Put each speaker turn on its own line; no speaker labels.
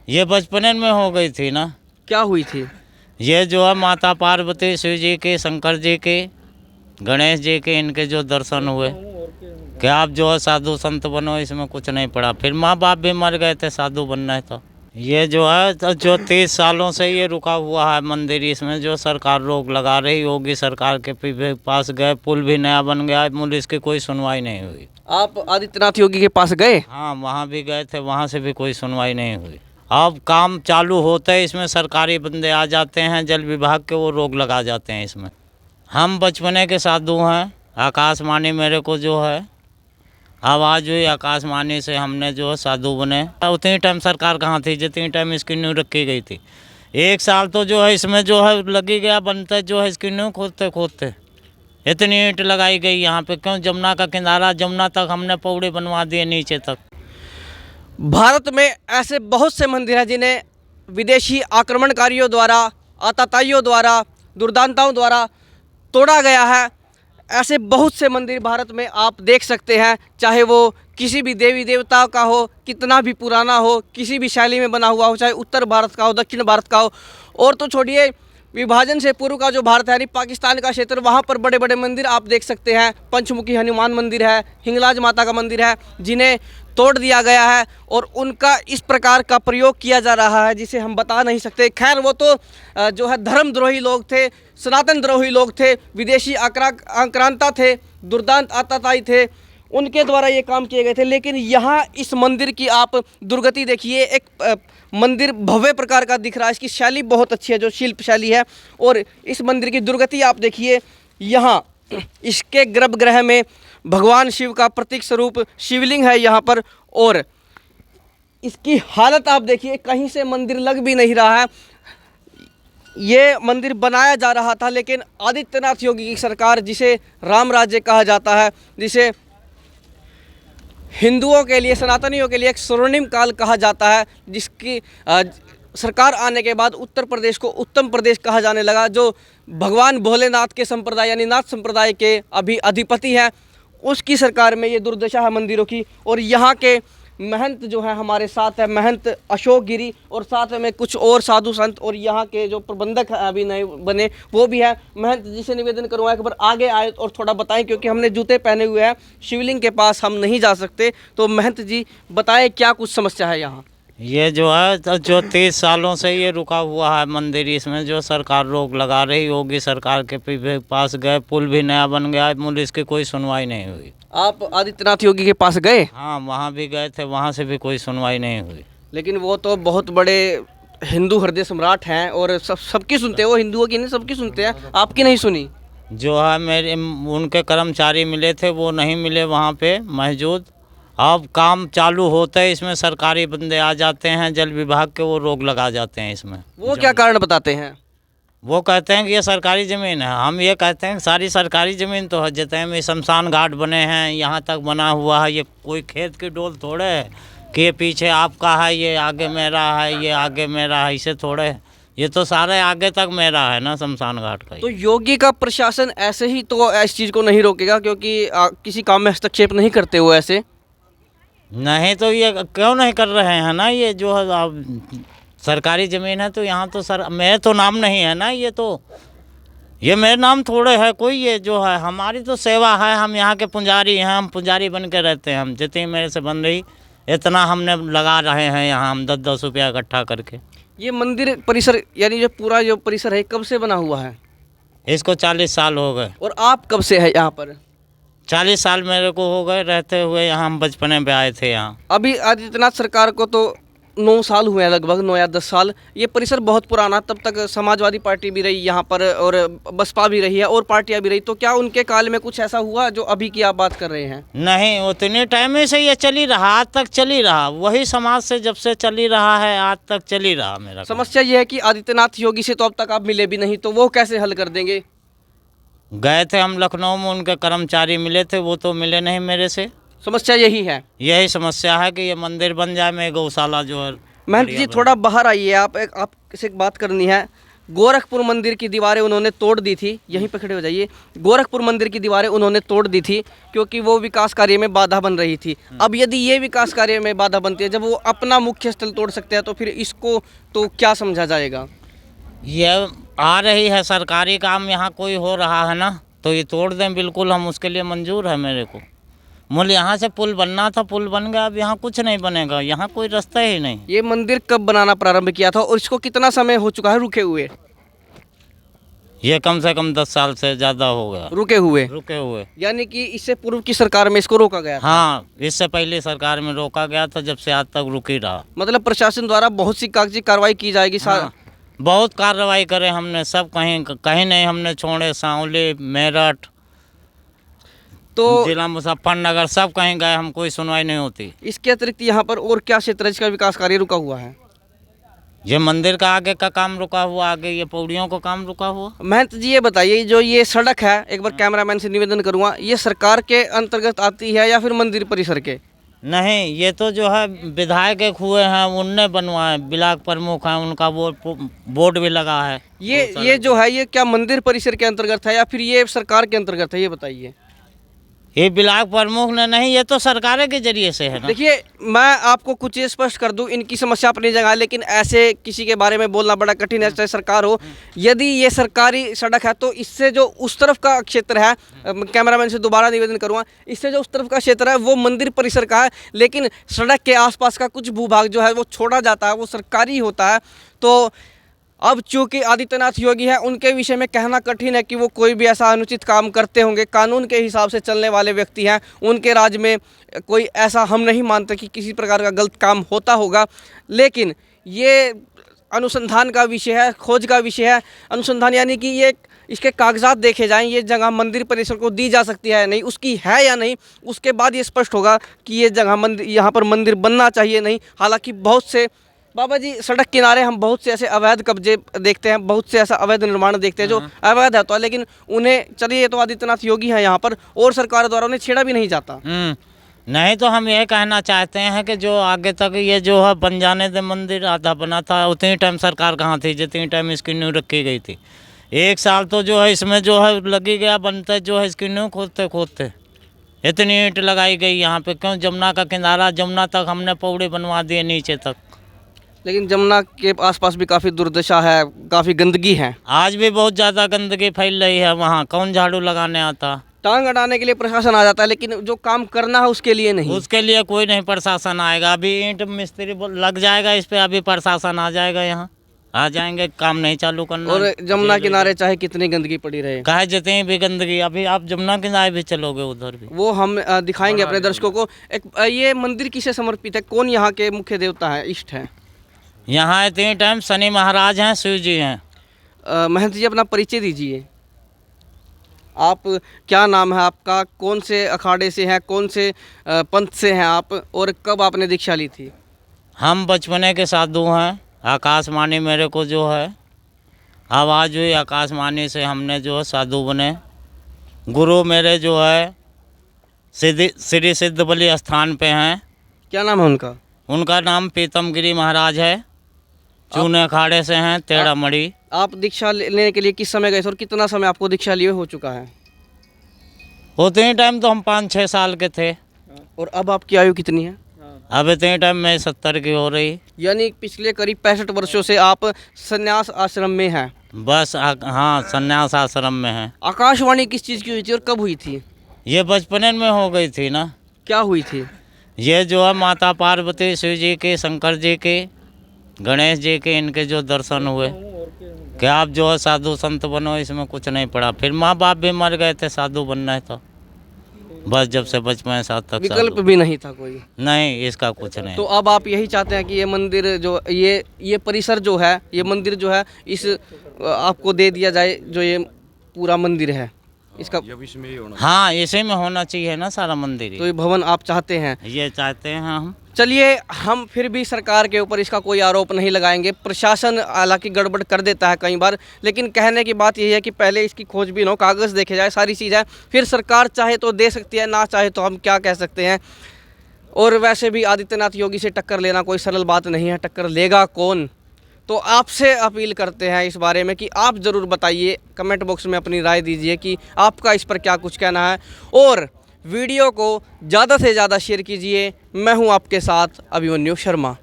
ये बचपन में हो गई थी ना।
क्या हुई थी?
ये जो है माता पार्वती, शिव जी के, शंकर जी के, गणेश जी के, इनके जो दर्शन हुए कि आप जो है साधु संत बनो, इसमें कुछ नहीं पड़ा। फिर माँ बाप भी मर गए थे साधु बनना है तो ये जो है जो 30 सालों से ये रुका हुआ है मंदिर, इसमें जो सरकार रोक लगा रही होगी। सरकार के पास गए, पुल भी नया बन गया, पुलिस की कोई सुनवाई नहीं हुई।
आप आदित्यनाथ योगी के पास गए?
हाँ, वहाँ भी गए थे, वहाँ से भी कोई सुनवाई नहीं हुई। अब काम चालू होते ही इसमें सरकारी बंदे आ जाते हैं, जल विभाग के, वो रोक लगा जाते हैं इसमें। हम बचपने के साधु हैं। आकाशवाणी मेरे को जो है आवाज़ हुई, आकाशवाणी से हमने जो है साधु बने। उतनी टाइम सरकार कहाँ थी जितनी टाइम इसकी नींव रखी गई थी। 1 साल तो जो है इसमें जो है लगी गया बनते, जो है इसकी नींव खोदते खोदते इतनी ईंट लगाई गई यहाँ पे। क्यों? जमुना का किनारा, जमुना तक हमने पौड़े बनवा दिए नीचे तक।
भारत में ऐसे बहुत से मंदिर हैं जिन्हें विदेशी आक्रमणकारियों द्वारा, आतताइयों द्वारा, दुर्दांताओं द्वारा तोड़ा गया है। ऐसे बहुत से मंदिर भारत में आप देख सकते हैं, चाहे वो किसी भी देवी देवता का हो, कितना भी पुराना हो, किसी भी शैली में बना हुआ हो, चाहे उत्तर भारत का हो, दक्षिण भारत का हो, और तो छोड़िए विभाजन से पूर्व का जो भारत है यानी पाकिस्तान का क्षेत्र, वहाँ पर बड़े बड़े मंदिर आप देख सकते हैं। पंचमुखी हनुमान मंदिर है, हिंगलाज माता का मंदिर है, जिन्हें तोड़ दिया गया है और उनका इस प्रकार का प्रयोग किया जा रहा है जिसे हम बता नहीं सकते। खैर, वो तो जो है धर्मद्रोही लोग थे, सनातन द्रोही लोग थे, विदेशी आक्रांता थे, दुर्दांत आतताई थे, उनके द्वारा ये काम किए गए थे। लेकिन यहाँ इस मंदिर की आप दुर्गति देखिए। एक मंदिर भव्य प्रकार का दिख रहा है, इसकी शैली बहुत अच्छी है, जो शिल्प शैली है, और इस मंदिर की दुर्गति आप देखिए। यहाँ इसके गर्भगृह में भगवान शिव का प्रतीक स्वरूप शिवलिंग है यहाँ पर, और इसकी हालत आप देखिए, कहीं से मंदिर लग भी नहीं रहा है। ये मंदिर बनाया जा रहा था, लेकिन आदित्यनाथ योगी की सरकार, जिसे राम राज्य कहा जाता है, जिसे हिंदुओं के लिए, सनातनियों के लिए एक स्वर्णिम काल कहा जाता है, जिसकी सरकार आने के बाद उत्तर प्रदेश को उत्तम प्रदेश कहा जाने लगा, जो भगवान भोलेनाथ के संप्रदाय यानी नाथ संप्रदाय के अभी अधिपति हैं, उसकी सरकार में ये दुर्दशा है मंदिरों की। और यहाँ के महंत जो है हमारे साथ है, महंत अशोक गिरी, और साथ में कुछ और साधु संत, और यहाँ के जो प्रबंधक हैं अभी नए बने वो भी है। महंत जी से निवेदन करूँगा एक बार आगे आए और थोड़ा बताएं, क्योंकि हमने जूते पहने हुए हैं, शिवलिंग के पास हम नहीं जा सकते। तो महंत जी बताएं क्या कुछ समस्या है यहाँ?
ये जो है जो 30 सालों से ये रुका हुआ है मंदिर, इसमें जो सरकार रोक लगा रही होगी। सरकार के पास गए, पुल भी नया बन गया, पुलिस की कोई सुनवाई नहीं हुई।
आप आदित्यनाथ योगी के पास गए?
हाँ, वहाँ भी गए थे, वहाँ से भी कोई सुनवाई नहीं हुई।
लेकिन वो तो बहुत बड़े हिंदू हृदय सम्राट हैं और सबकी सुनते हैं, वो हिंदुओं की नहीं सबकी सुनते हैं, आपकी नहीं सुनी?
जो है मेरे उनके कर्मचारी मिले थे, वो नहीं मिले वहाँ पे मौजूद। अब काम चालू होते ही इसमें सरकारी बंदे आ जाते हैं, जल विभाग के, वो रोक लगा जाते हैं इसमें।
वो क्या कारण बताते हैं?
वो कहते हैं कि ये सरकारी ज़मीन है। हम ये कहते हैं सारी सरकारी ज़मीन तो है, जितने में शमशान घाट बने हैं, यहाँ तक बना हुआ है, ये कोई खेत की डोल थोड़े है कि ये पीछे आपका है, ये आगे मेरा है, ये आगे मेरा है, इसे थोड़े, ये तो सारे आगे तक मेरा है ना शमशान घाट का।
तो योगी का प्रशासन ऐसे ही तो इस चीज़ को नहीं रोकेगा, क्योंकि किसी काम में हस्तक्षेप नहीं करते वो ऐसे?
नहीं तो ये क्यों नहीं कर रहे हैं ना, ये जो है अब सरकारी ज़मीन है तो यहाँ तो सर मेरे तो नाम नहीं है ना, ये मेरे नाम थोड़े है कोई, ये जो है हमारी तो सेवा है, हम यहाँ के पुजारी हैं, हम पुजारी बन के रहते हैं। हम जितनी मेरे से बन रही इतना हमने लगा रहे हैं यहाँ, हम 10-10 रुपया इकट्ठा करके।
ये मंदिर परिसर यानी जो पूरा जो परिसर है कब से बना हुआ है?
इसको 40 साल हो गए।
और आप कब से है यहाँ पर?
40 साल मेरे को हो गए रहते हुए यहाँ, हम बचपने में आए थे यहाँ।
अभी आदित्यनाथ सरकार को तो 9 साल हुए हैं, लगभग 9 या 10 साल। ये परिसर बहुत पुराना, तब तक समाजवादी पार्टी भी रही यहाँ पर और बसपा भी रही है और पार्टियाँ भी रही। तो क्या उनके काल में कुछ ऐसा हुआ जो अभी की आप बात कर रहे हैं?
नहीं, उतने टाइम में से ये चल ही रहा, आज तक चल ही रहा, वही समाज से जब से चल ही रहा है आज तक चल ही रहा। मेरा
समस्या ये है कि आदित्यनाथ योगी से तो अब तक आप मिले भी नहीं, तो वो कैसे हल कर देंगे?
गए थे हम लखनऊ में, उनके कर्मचारी मिले थे, वो तो मिले नहीं मेरे से।
समस्या यही है?
यही समस्या है कि ये मंदिर बन जाए, मैं गौशाला जो है।
महंत जी थोड़ा बाहर आइए, आपसे एक बात करनी है। गोरखपुर मंदिर की दीवारें उन्होंने तोड़ दी थी, यहीं पे खड़े हो जाइए। गोरखपुर मंदिर की दीवारें उन्होंने तोड़ दी थी क्योंकि वो विकास कार्य में बाधा बन रही थी। अब यदि ये विकास कार्य में बाधा बनती है, जब वो अपना मुख्य स्थल तोड़ सकते हैं, तो फिर इसको तो क्या समझा जाएगा?
ये आ रही है सरकारी काम, यहाँ कोई हो रहा है ना, तो ये तोड़ दें, बिल्कुल हम उसके लिए मंजूर है मेरे को। मूल यहाँ से पुल बनना था, पुल बन गया, अब यहाँ कुछ नहीं बनेगा, यहाँ कोई रास्ता ही नहीं।
ये मंदिर कब बनाना प्रारंभ किया था और इसको कितना समय हो चुका है रुके हुए?
ये कम से कम 10 साल से ज़्यादा हो गया
रुके हुए, यानी कि इससे पूर्व की सरकार में इसको रोका गया था।
हाँ, इससे पहले सरकार में रोका गया था, जब से आज तक रुक ही रहा।
मतलब प्रशासन द्वारा बहुत सी कागजी कार्रवाई की जाएगी।
हाँ, बहुत कार्रवाई करे हमने, सब कहीं कहीं नहीं हमने छोड़े, सांवली, मेरठ,
तो
जिला मुजफ्फरनगर, सब कहीं गए, हम कोई सुनवाई नहीं होती।
इसके अतिरिक्त यहाँ पर और क्या क्षेत्र है जिसका विकास कार्य रुका हुआ है?
ये मंदिर का आगे का काम रुका हुआ, आगे ये पौड़ियों का काम रुका हुआ।
महंत जी ये बताइए, जो ये सड़क है, एक बार कैमरामैन से निवेदन करूँगा, ये सरकार के अंतर्गत आती है या फिर मंदिर परिसर के?
नहीं, ये तो जो है विधायक एक हुए हैं, उनने बनवाए, ब्लॉक प्रमुख हैं, उनका वो बोर्ड भी लगा है।
ये जो है, ये क्या मंदिर परिसर के अंतर्गत है या फिर ये सरकार के अंतर्गत है, ये बताइए।
ये ब्लॉक प्रमुख ने नहीं, ये तो सरकार के जरिए से है ना।
देखिए, मैं आपको कुछ ये स्पष्ट कर दूं, इनकी समस्या अपनी जगह है, लेकिन ऐसे किसी के बारे में बोलना बड़ा कठिन है, चाहे सरकार हो। यदि ये सरकारी सड़क है तो इससे जो उस तरफ का क्षेत्र है, कैमरामैन से दोबारा निवेदन करूंगा, इससे जो उस तरफ का क्षेत्र है वो मंदिर परिसर का है, लेकिन सड़क के आसपास का कुछ भूभाग जो है वो छोड़ा जाता है, वो सरकारी होता है। तो अब चूंकि आदित्यनाथ योगी है, उनके विषय में कहना कठिन है कि वो कोई भी ऐसा अनुचित काम करते होंगे। कानून के हिसाब से चलने वाले व्यक्ति हैं, उनके राज में कोई ऐसा हम नहीं मानते कि किसी प्रकार का गलत काम होता होगा। लेकिन ये अनुसंधान का विषय है, खोज का विषय है। अनुसंधान यानी कि ये इसके कागजात देखे जाएं, ये जगह मंदिर परिसर को दी जा सकती है या नहीं, उसकी है या नहीं, उसके बाद ये स्पष्ट होगा कि ये जगह मंदिर, यहाँ पर मंदिर बनना चाहिए नहीं। हालांकि बहुत से बाबा जी, सड़क किनारे हम बहुत से ऐसे अवैध कब्जे देखते हैं, बहुत से ऐसा अवैध निर्माण देखते हैं जो अवैध है, तो लेकिन उन्हें, चलिए ये तो आदित्यनाथ योगी है यहाँ पर, और सरकार द्वारा उन्हें छेड़ा भी नहीं जाता।
नहीं, तो हम ये कहना चाहते हैं कि जो आगे तक ये जो है बन जाने दे, मंदिर आधा बना था, उतनी टाइम सरकार कहाँ थी जितनी टाइम इसकी नींव रखी गई थी। 1 साल तो जो है इसमें जो है लगी गया, बनते जो है इसकी नींव खोदते खोदते इतनी ईंट लगाई गई यहाँ पे। क्यों? जमुना का किनारा, जमुना तक हमने पौड़ी बनवा दिए नीचे तक।
लेकिन जमुना के आसपास भी काफ़ी दुर्दशा है, काफ़ी गंदगी है।
आज भी बहुत ज़्यादा गंदगी फैल रही है वहाँ, कौन झाड़ू लगाने आता?
टांग अड़ाने के लिए प्रशासन आ जाता है, लेकिन जो काम करना है उसके लिए नहीं।
उसके लिए कोई नहीं प्रशासन आएगा। अभी ईंट मिस्त्री लग जाएगा इस पे, अभी प्रशासन आ जाएगा, यहाँ आ जाएंगे, काम नहीं चालू करना।
और जमुना किनारे चाहे कितनी गंदगी पड़ी रहे,
कहे जितनी भी गंदगी, अभी आप जमुना किनारे भी चलोगे उधर भी,
वो हम दिखाएंगे अपने दर्शकों को। ये मंदिर किसे समर्पित है? कौन यहाँ के मुख्य देवता है, इष्ट है?
यहाँ इतनी टाइम शनि महाराज हैं, शिव जी हैं।
महंत जी, अपना परिचय दीजिए। आप, क्या नाम है आपका, कौन से अखाड़े से हैं, कौन से पंथ से हैं आप, और कब आपने दीक्षा ली थी?
हम बचपने के साधु हैं। आकाशवाणी मेरे को जो है आवाज़ हुई, आकाशवाणी से हमने जो है साधु बने। गुरु मेरे जो है श्री सिद्ध बलि स्थान पे हैं।
क्या नाम है उनका?
उनका नाम पीतमगिरी महाराज है, चूने अखाड़े से हैं, टेढ़ा मड़ी।
आप दीक्षा लेने के लिए किस समय गए थे और कितना समय आपको दीक्षा लिए हो चुका है?
उतने टाइम तो हम 5-6 साल के थे।
और अब आपकी आयु कितनी है?
अब इतने टाइम में 70 की हो रही।
यानी पिछले करीब 65 वर्षों से आप संन्यास आश्रम में हैं।
बस हाँ, संन्यास आश्रम में है।
आकाशवाणी किस चीज़ की हुई थी और कब हुई थी?
ये बचपने में हो गई थी ना।
क्या हुई थी?
ये जो है माता पार्वती, शिव जी के, शंकर जी के, गणेश जी के, इनके जो दर्शन हुए कि आप जो है साधु संत बनो, इसमें कुछ नहीं पड़ा। फिर माँ बाप भी मर गए थे, साधु बनना है तो बस जब से बचपन साथ तक
विकल्प भी नहीं था कोई?
नहीं, इसका कुछ नहीं।
तो अब आप यही चाहते हैं कि ये मंदिर जो ये परिसर जो है, ये मंदिर जो है, इस आपको दे दिया जाए, जो ये पूरा मंदिर है इसका?
हाँ, इसी में होना चाहिए ना सारा मंदिर।
तो ये भवन आप चाहते हैं?
ये चाहते हैं हम।
चलिए, हम फिर भी सरकार के ऊपर इसका कोई आरोप नहीं लगाएंगे। प्रशासन हालांकि गड़बड़ कर देता है कई बार, लेकिन कहने की बात यही है कि पहले इसकी खोजबीन हो, कागज़ देखे जाए, सारी चीज़ है, फिर सरकार चाहे तो दे सकती है, ना चाहे तो हम क्या कह सकते हैं। और वैसे भी आदित्यनाथ योगी से टक्कर लेना कोई सरल बात नहीं है। टक्कर लेगा कौन? तो आपसे अपील करते हैं इस बारे में कि आप ज़रूर बताइए, कमेंट बॉक्स में अपनी राय दीजिए कि आपका इस पर क्या कुछ कहना है, और वीडियो को ज़्यादा से ज़्यादा शेयर कीजिए। मैं हूं आपके साथ अभिमन्यु शर्मा।